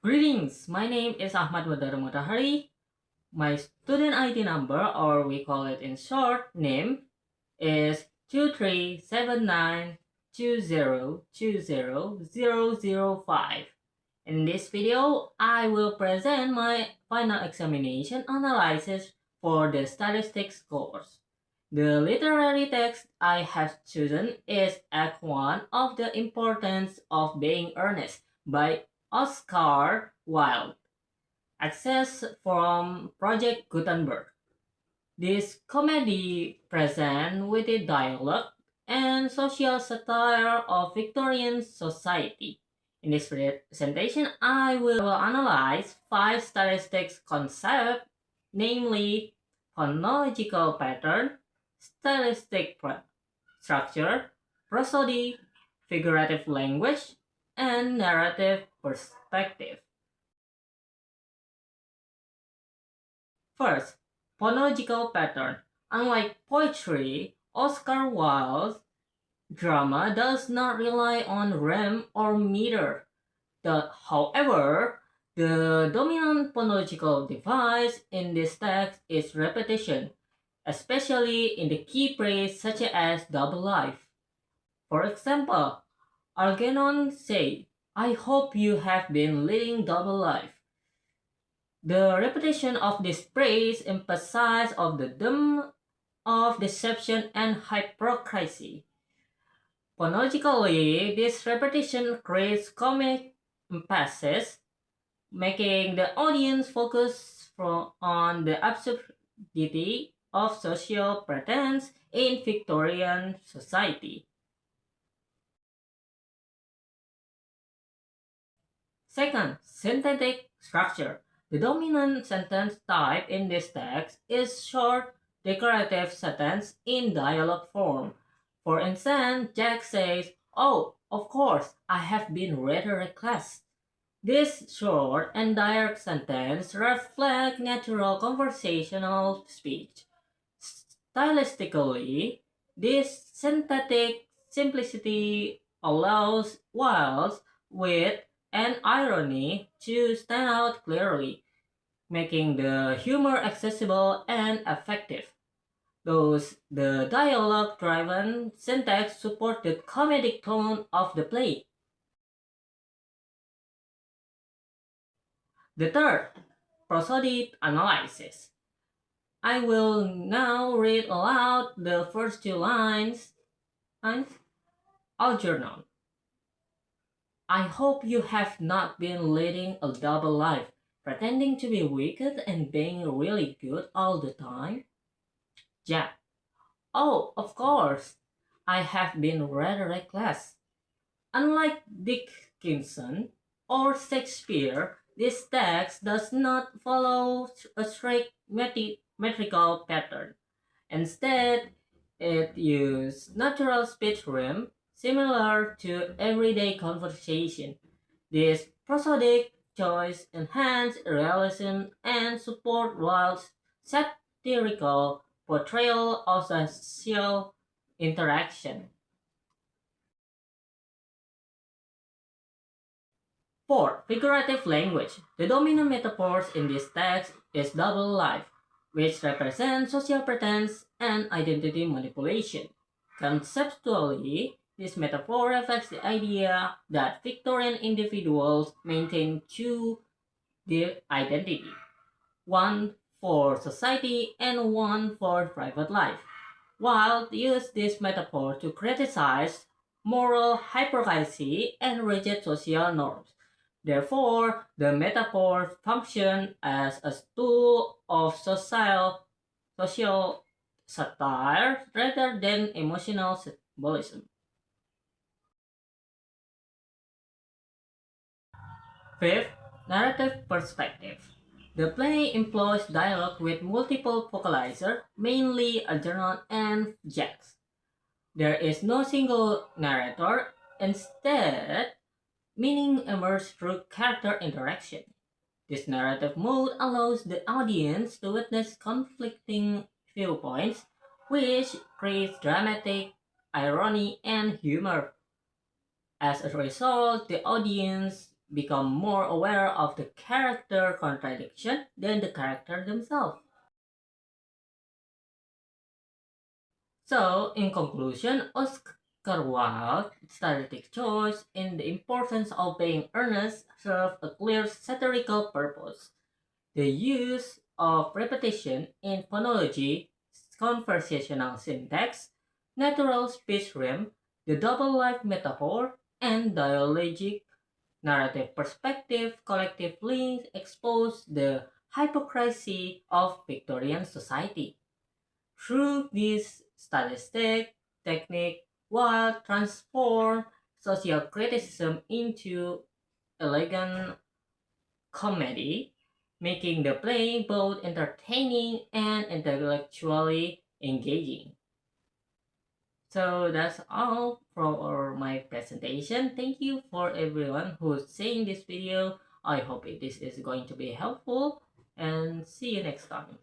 Greetings, my name is Ahmad Murtadha. My student ID number, or we call it in short name, is 237920200005. In this video, I will present my final examination analysis for the statistics course. The literary text I have chosen is Act 1 of The Importance of Being Earnest by Oscar Wilde. Access from Project Gutenberg. This comedy presents witty dialogue and social satire of Victorian society. In this presentation, I will analyze five statistics concepts, namely phonological pattern, stylistic structure, prosody, figurative language, and narrative perspective. First, phonological pattern. Unlike poetry, Oscar Wilde's drama does not rely on rhyme or meter. However, the dominant phonological device in this text is repetition, especially in the key phrase such as double life. For example, Algernon say, "I hope you have been leading double life." The repetition of this phrase emphasizes of the doom of deception and hypocrisy. Phonologically, this repetition creates comic emphasis, making the audience focus on the absurdity of social pretense in Victorian society. Second, synthetic structure. The dominant sentence type in this text is short, decorative sentence in dialogue form. For instance, Jack says, "Oh, of course, I have been rather reckless." This short and direct sentence reflects natural conversational speech. Stylistically, this synthetic simplicity allows Wilde's wit and irony to stand out clearly, making the humor accessible and effective. Thus, the dialogue-driven syntax supports the comedic tone of the play. The third, prosodic analysis. I will now read aloud the first two lines. Algernon. "I hope you have not been leading a double life, pretending to be wicked and being really good all the time." Jack. "Oh, of course, I have been rather reckless." Unlike Dickinson or Shakespeare, this text does not follow a strict metrical pattern. Instead, it uses natural speech rhythm similar to everyday conversation. This prosodic choice enhances realism and support Wilde's satirical portrayal of social interaction. 4. Figurative language. The dominant metaphors in this text is double life, which represents social pretense and identity manipulation. Conceptually, this metaphor reflects the idea that Victorian individuals maintain two identity, one for society and one for private life. Wilde used this metaphor to criticize moral hypocrisy and rigid social norms. Therefore, the metaphor functions as a tool of social satire rather than emotional symbolism. Fifth, narrative perspective. The play employs dialogue with multiple vocalizers, mainly Algernon and Jax. There is no single narrator. Instead, meaning emerges through character interaction. This narrative mode allows the audience to witness conflicting viewpoints, which creates dramatic irony and humor. As a result, the audience become more aware of the character contradiction than the character themselves. So, in conclusion, Oscar Wilde's strategic choice in the importance of being earnest serve a clear satirical purpose. The use of repetition in phonology, conversational syntax, natural speech rhyme, the double life metaphor, and dialogic narrative perspective collective links expose the hypocrisy of Victorian society. Through this stylistic technique, Wilde transformed social criticism into elegant comedy, making the play both entertaining and intellectually engaging. So that's all for my presentation. Thank you for everyone who's seeing this video. I hope this is going to be helpful and see you next time.